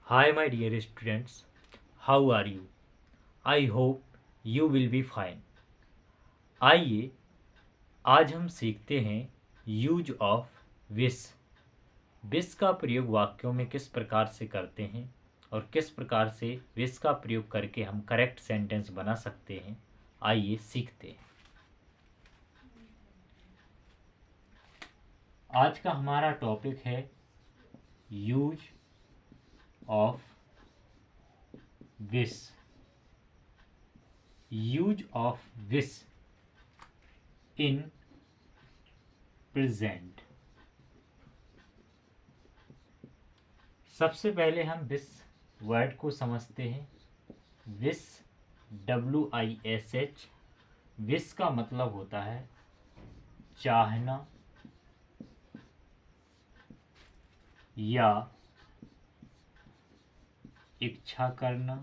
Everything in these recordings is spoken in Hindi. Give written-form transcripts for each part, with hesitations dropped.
Hi, my dear students. How are you? I hope you will be fine. आइए आज हम सीखते हैं यूज ऑफ विस। विस का प्रयोग वाक्यों में किस प्रकार से करते हैं और किस प्रकार से विस का प्रयोग करके हम करेक्ट सेंटेंस बना सकते हैं। आइए सीखते हैं। आज का हमारा टॉपिक है यूज ऑफ विस। यूज ऑफ विस इन प्रेजेंट। सबसे पहले हम विस वर्ड को समझते हैं। विस WISH। विस का मतलब होता है चाहना या इच्छा करना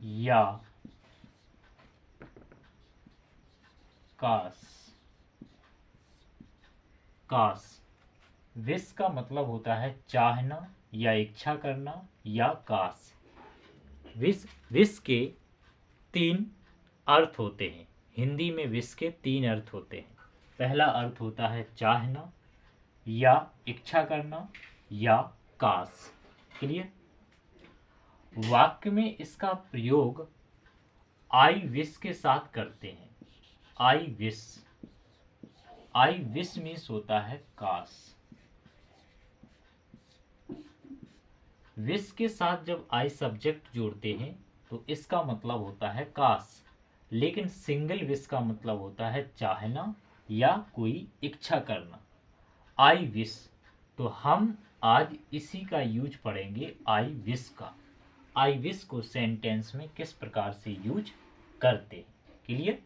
या कास। विश का मतलब होता है चाहना या इच्छा करना या कास। विश के 3 अर्थ होते हैं। हिंदी में विश के 3 अर्थ होते हैं। पहला अर्थ होता है चाहना या इच्छा करना या कास। क्लियर? वाक्य में इसका प्रयोग आई विश के साथ करते हैं। आई विश मीन्स होता है काश। विश के साथ जब आई सब्जेक्ट जोड़ते हैं तो इसका मतलब होता है काश, लेकिन सिंगल विश का मतलब होता है चाहना या कोई इच्छा करना। I wish. तो हम आज इसी का यूज पढ़ेंगे, आई विश का। आई विश को सेंटेंस में किस प्रकार से यूज करते हैं। क्लियर?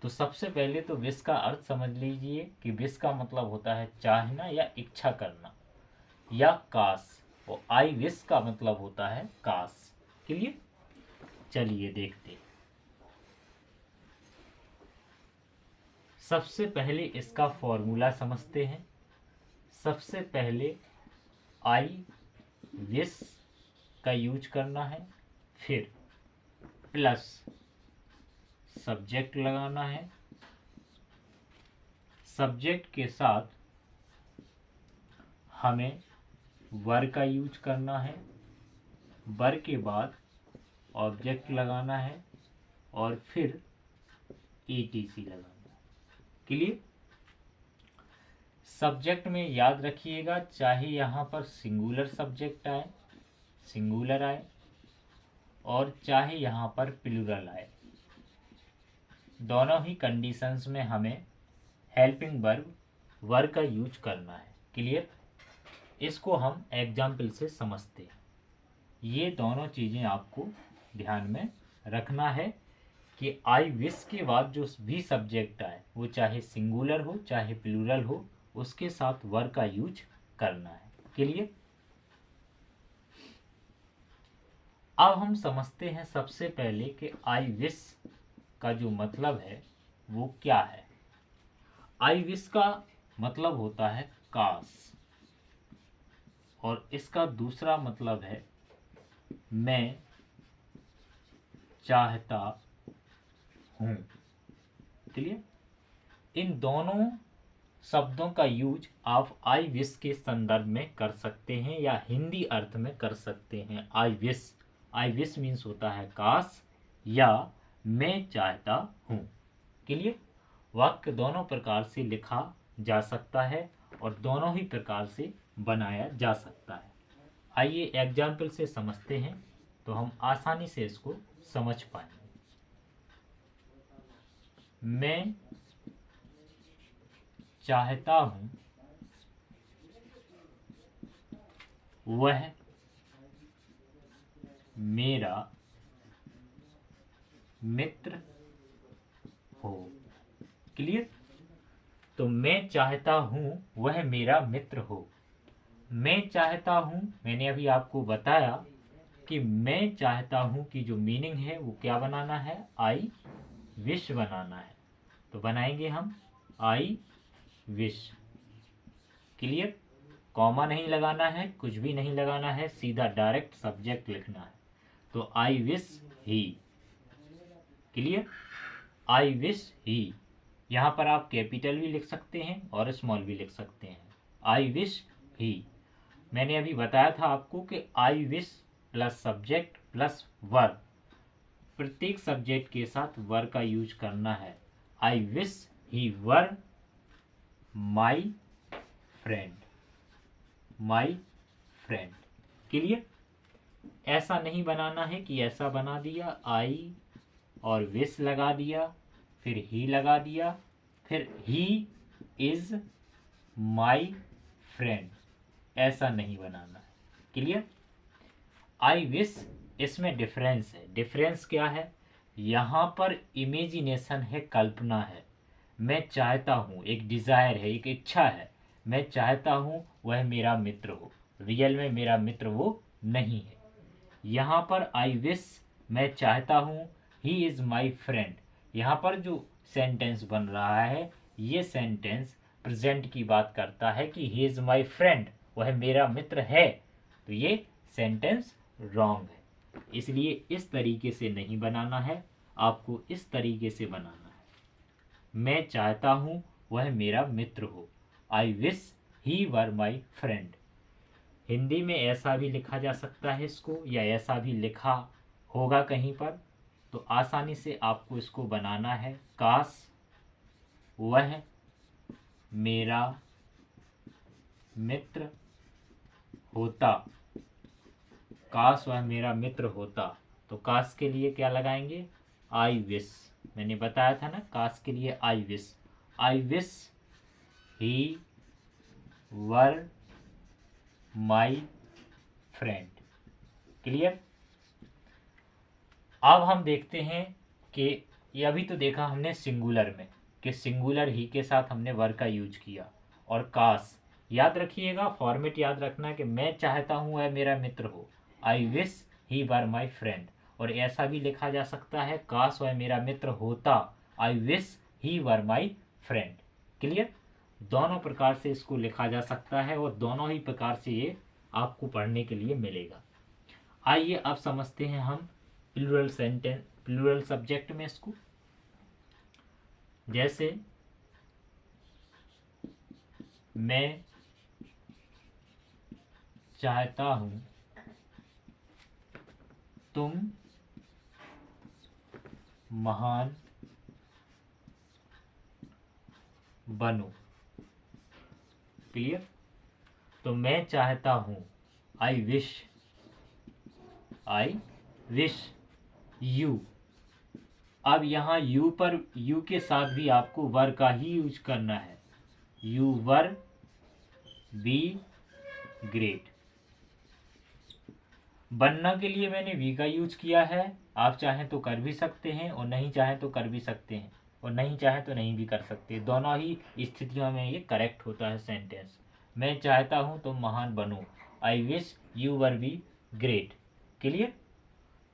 तो सबसे पहले तो विश का अर्थ समझ लीजिए कि विश का मतलब होता है चाहना या इच्छा करना या काश, और आई विश का मतलब होता है काश। क्लियर? चलिए देखते हैं। सबसे पहले इसका फॉर्मूला समझते हैं। सबसे पहले आई विश का यूज करना है, फिर प्लस सब्जेक्ट लगाना है। सब्जेक्ट के साथ हमें वर का यूज करना है। वर के बाद ऑब्जेक्ट लगाना है और फिर ETC लगाना है। क्लियर? सब्जेक्ट में याद रखिएगा, चाहे यहाँ पर सिंगुलर सब्जेक्ट आए, सिंगुलर आए, और चाहे यहाँ पर प्लूरल आए, दोनों ही कंडीशंस में हमें हेल्पिंग वर्ब वर का यूज करना है। क्लियर? इसको हम एग्जाम्पल से समझते हैं। ये दोनों चीज़ें आपको ध्यान में रखना है कि आई विश के बाद जो भी सब्जेक्ट आए, वो चाहे सिंगुलर हो चाहे प्लूरल हो, उसके साथ वर का यूज करना है। क्लियर? अब हम समझते हैं सबसे पहले कि आई विश का जो मतलब है वो क्या है। आई विश का मतलब होता है काश, और इसका दूसरा मतलब है मैं चाहता हूं। क्लियर? इन दोनों शब्दों का यूज आप आई विश के संदर्भ में कर सकते हैं या हिंदी अर्थ में कर सकते हैं। आई विश मीन्स होता है काश या मैं चाहता हूं। क्लियर? वाक्य दोनों प्रकार से लिखा जा सकता है और दोनों ही प्रकार से बनाया जा सकता है। आइए एग्जाम्पल से समझते हैं तो हम आसानी से इसको समझ पाएंगे। मैं चाहता हूं वह मेरा मित्र हो। क्लियर? तो मैं चाहता हूं वह मेरा मित्र हो। मैं चाहता हूं, मैंने अभी आपको बताया कि मैं चाहता हूं की जो मीनिंग है वो क्या बनाना है, आई विश बनाना है। तो बनाएंगे हम आई विश। क्लियर। कॉमा नहीं लगाना है, कुछ भी नहीं लगाना है, सीधा डायरेक्ट सब्जेक्ट लिखना है। तो I wish he. Clear. I wish he. यहाँ पर आप कैपिटल भी लिख सकते हैं और स्मॉल भी लिख सकते हैं। आई विश ही। मैंने अभी बताया था आपको कि I wish plus subject plus verb, प्रत्येक सब्जेक्ट के साथ वर का यूज करना है। आई wish he were my friend. My friend. Clear. ऐसा नहीं बनाना है कि ऐसा बना दिया, आई और विश लगा दिया, फिर ही लगा दिया, फिर ही इज माई फ्रेंड, ऐसा नहीं बनाना है। क्लियर। आई विश, इसमें डिफरेंस है। डिफरेंस क्या है? यहाँ पर इमेजिनेशन है, कल्पना है। मैं चाहता हूँ, एक डिज़ायर है, एक इच्छा है, मैं चाहता हूँ वह मेरा मित्र हो। रियल में मेरा मित्र वो नहीं है। यहाँ पर आई विश, मैं चाहता हूँ, ही इज़ माई फ्रेंड। यहाँ पर जो सेंटेंस बन रहा है, ये सेंटेंस प्रेजेंट की बात करता है कि ही इज़ माई फ्रेंड, वह मेरा मित्र है। तो ये सेंटेंस रॉन्ग है, इसलिए इस तरीके से नहीं बनाना है, आपको इस तरीके से बनाना है। मैं चाहता हूँ वह मेरा मित्र हो। आई wish he were my friend. Hindi में ऐसा भी लिखा जा सकता है इसको, या ऐसा भी लिखा होगा कहीं पर, तो आसानी से आपको इसको बनाना है। काश वह मेरा मित्र होता। काश वह मेरा मित्र होता। तो काश के लिए क्या लगाएंगे? I wish. मैंने बताया था ना, काश के लिए आई wish. I wish he were my friend. Clear. अब हम देखते हैं कि ये अभी तो देखा हमने सिंगुलर में कि सिंगुलर ही के साथ हमने वर का यूज किया। और काश, याद रखिएगा, फॉर्मेट याद रखना कि मैं चाहता हूँ वह मेरा मित्र हो। आई wish he were my friend. और ऐसा भी लिखा जा सकता है, काश वह मेरा मित्र होता। आई wish he were my friend. Clear. दोनों प्रकार से इसको लिखा जा सकता है और दोनों ही प्रकार से ये आपको पढ़ने के लिए मिलेगा। आइए अब समझते हैं हम प्लूरल सेंटेंस, प्लूरल सब्जेक्ट में इसको। जैसे मैं चाहता हूँ तुम महान बनो। क्लियर। तो मैं चाहता हूँ, आई विश यू। अब यहाँ यू पर, यू के साथ भी आपको वर का ही यूज करना है। You were be great. बनना के लिए मैंने वी का यूज किया है, आप चाहें तो कर भी सकते हैं और नहीं चाहें तो कर भी सकते हैं, और नहीं चाहें तो नहीं भी कर सकते। दोनों ही स्थितियों में ये करेक्ट होता है सेंटेंस। मैं चाहता हूँ तुम महान बनो। आई wish you were be great. Clear.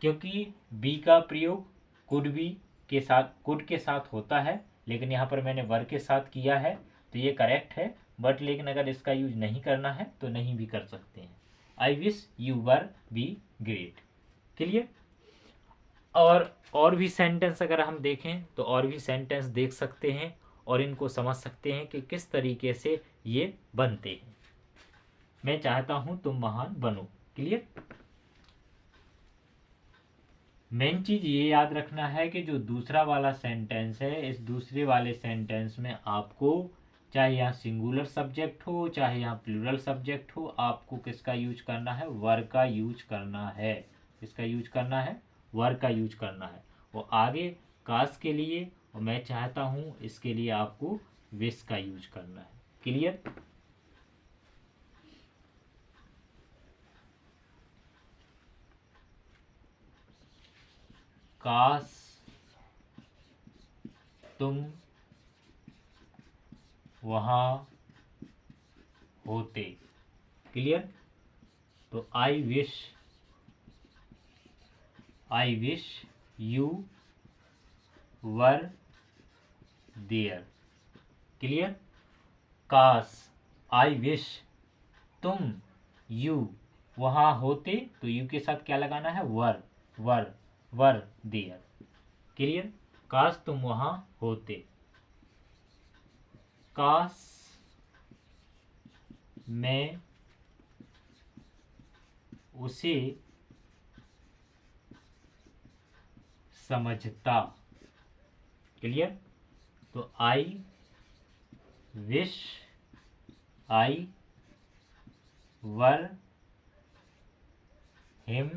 क्योंकि बी का प्रयोग कुड बी के साथ, कुड के साथ होता है, लेकिन यहाँ पर मैंने वर के साथ किया है, तो ये करेक्ट है। बट लेकिन अगर इसका यूज नहीं करना है तो नहीं भी कर सकते हैं। आई wish you were be great. Clear. और भी सेंटेंस अगर हम देखें तो और भी सेंटेंस देख सकते हैं और इनको समझ सकते हैं कि किस तरीके से ये बनते हैं। मैं चाहता हूं तुम महान बनो। क्लियर। मेन चीज ये याद रखना है कि जो दूसरा वाला सेंटेंस है, इस दूसरे वाले सेंटेंस में आपको, चाहे यहाँ सिंगुलर सब्जेक्ट हो चाहे यहाँ प्लूरल सब्जेक्ट हो, आपको किसका यूज करना है? वर का यूज करना है। किसका यूज करना है? वर का यूज करना है। वो आगे काश के लिए और मैं चाहता हूँ, इसके लिए आपको विश का यूज करना है। क्लियर। काश तुम वहाँ होते। क्लियर। तो I wish you were there. Clear. काश, आई विश तुम यू वहाँ होते, तो यू के साथ क्या लगाना है, वर, वर, वर देयर। क्लियर। काश तुम वहाँ होते, काश मैं उसे समझता। क्लियर। तो I wish I were him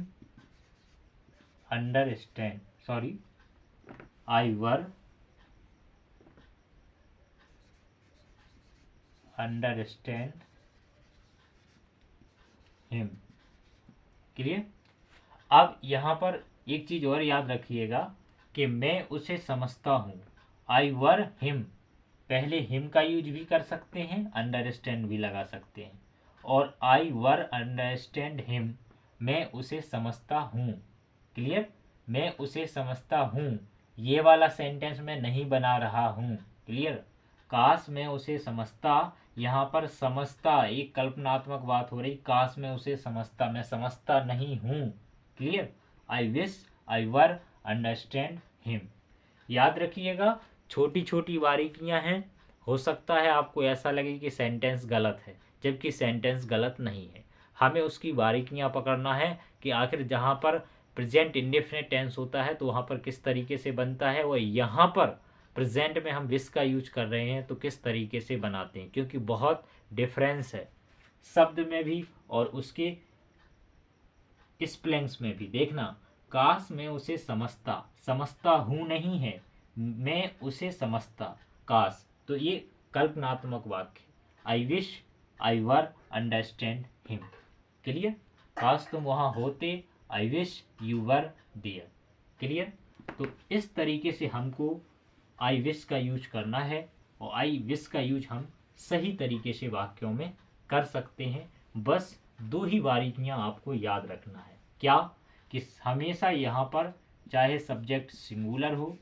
understand, sorry, I were understand him. Clear. अब यहाँ पर एक चीज और याद रखिएगा कि मैं उसे समझता हूँ। आई वर हिम, पहले हिम का यूज भी कर सकते हैं, अंडरस्टैंड भी लगा सकते हैं। और आई वर अंडरस्टैंड हिम, मैं उसे समझता हूँ। क्लियर। मैं उसे समझता हूँ, ये वाला सेंटेंस मैं नहीं बना रहा हूँ। क्लियर। काश मैं उसे समझता, यहाँ पर समझता एक कल्पनात्मक बात हो रही, काश मैं उसे समझता, मैं समझता नहीं हूँ। Clear. I wish I were understand him. याद रखिएगा, छोटी छोटी बारीकियां हैं। हो सकता है आपको ऐसा लगे कि सेंटेंस गलत है, जबकि सेंटेंस गलत नहीं है। हमें उसकी बारीकियां पकड़ना है कि आखिर जहाँ पर प्रेजेंट इंडेफिनिट टेंस होता है तो वहाँ पर किस तरीके से बनता है, और यहाँ पर प्रेजेंट में हम विश का यूज कर रहे हैं तो किस तरीके से बनाते हैं, क्योंकि बहुत डिफरेंस है शब्द में भी और उसके स्पेलिंग्स में भी। देखना, काश मैं उसे समझता, समझता हूँ नहीं है, मैं उसे समझता, काश, तो ये कल्पनात्मक वाक्य। I wish I were understand him. Clear. काश तुम वहाँ होते, I wish you were there. Clear. तो इस तरीके से हमको आई विश का यूज करना है, और आई विश का यूज हम सही तरीके से वाक्यों में कर सकते हैं। बस दो ही बारीकियां आपको याद रखना है, क्या, कि हमेशा यहाँ पर चाहे सब्जेक्ट सिंगुलर हो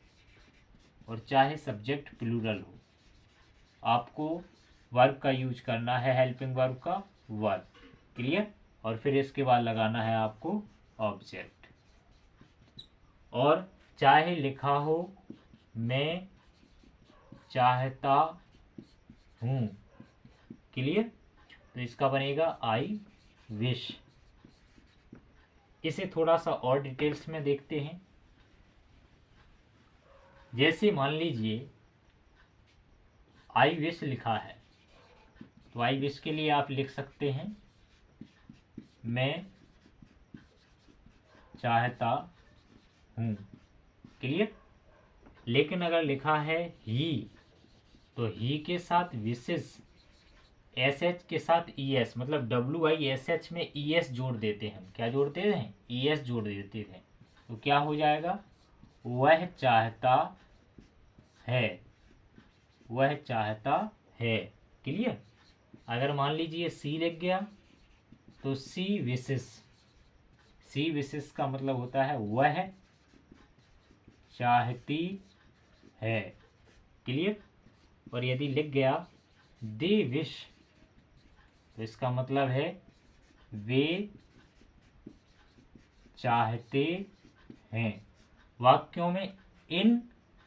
और चाहे सब्जेक्ट प्लूरल हो, आपको वर्ब का यूज करना है, हेल्पिंग वर्ब का वर्ब। क्लियर। और फिर इसके बाद लगाना है आपको ऑब्जेक्ट। और चाहे लिखा हो मैं चाहता हूँ। क्लियर। तो इसका बनेगा आई विश। इसे थोड़ा सा और डिटेल्स में देखते हैं। जैसे मान लीजिए आई विश लिखा है, तो आई विश के लिए आप लिख सकते हैं मैं चाहता हूँ। क्लियर। लेकिन अगर लिखा है ही, तो ही के साथ विशेष एस एच के साथ ई एस, मतलब WISH में ES जोड़ देते हैं। क्या जोड़ते हैं, ES जोड़ देते हैं। तो क्या हो जाएगा, वह चाहता है, वह चाहता है। क्लियर। अगर मान लीजिए सी लिख गया, तो सी विशेष, सी विशेष का मतलब होता है वह चाहती है। क्लियर। और यदि लिख गया दे विश, तो इसका मतलब है वे चाहते हैं। वाक्यों में इन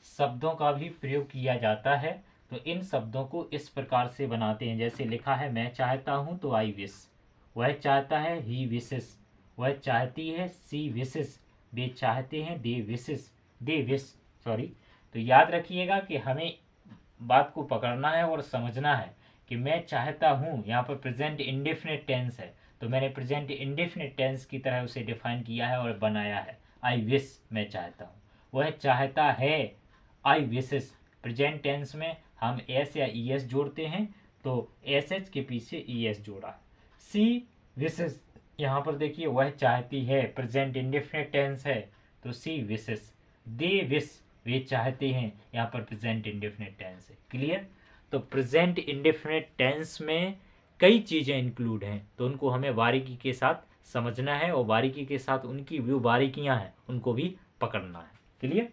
शब्दों का भी प्रयोग किया जाता है। तो इन शब्दों को इस प्रकार से बनाते हैं, जैसे लिखा है मैं चाहता हूं, तो आई विश, वह चाहता है ही विशेष, वह चाहती है सी विशेष, वे चाहते हैं दे विशेष, दे विश, सॉरी। तो याद रखिएगा कि हमें बात को पकड़ना है और समझना है कि मैं चाहता हूँ, यहाँ पर प्रेजेंट इंडेफिनिट टेंस है, तो मैंने प्रेजेंट इंडेफिनिट टेंस की तरह उसे डिफाइन किया है और बनाया है। आई विश, मैं चाहता हूँ, वह चाहता है, आई विशेस, प्रेजेंट टेंस में हम एस या ES जोड़ते हैं, तो SH के पीछे ES जोड़ा। सी विशेस, यहाँ पर देखिए वह चाहती है, प्रेजेंट इंडेफिनिट टेंस है, तो सी विशेस। दे विश, वे चाहते हैं, यहाँ पर प्रेजेंट इंडेफिनिट टेंस है। क्लियर। तो प्रेजेंट इंडेफिनिट टेंस में कई चीज़ें इंक्लूड हैं, तो उनको हमें बारीकी के साथ समझना है, और बारीकी के साथ उनकी जो बारीकियां हैं उनको भी पकड़ना है। क्लियर।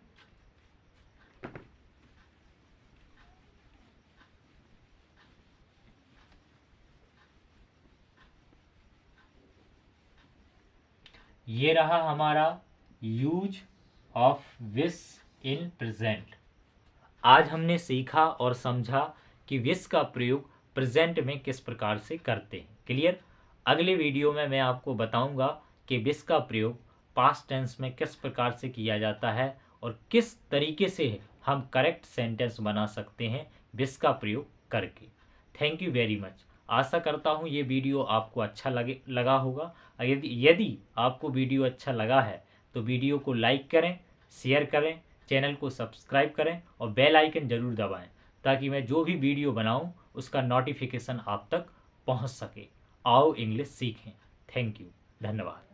ये रहा हमारा यूज ऑफ विस इन प्रेजेंट। आज हमने सीखा और समझा कि विस का प्रयोग प्रेजेंट में किस प्रकार से करते हैं। क्लियर। अगले वीडियो में मैं आपको बताऊंगा कि विस का प्रयोग पास्ट टेंस में किस प्रकार से किया जाता है और किस तरीके से हम करेक्ट सेंटेंस बना सकते हैं विस का प्रयोग करके। Thank you very much. आशा करता हूँ ये वीडियो आपको अच्छा लगा होगा। यदि आपको वीडियो अच्छा लगा है तो वीडियो को लाइक करें, शेयर करें, चैनल को सब्सक्राइब करें और बेल आइकन ज़रूर दबाएं ताकि मैं जो भी वीडियो बनाऊं उसका नोटिफिकेशन आप तक पहुंच सके। आओ इंग्लिश सीखें। Thank you. धन्यवाद।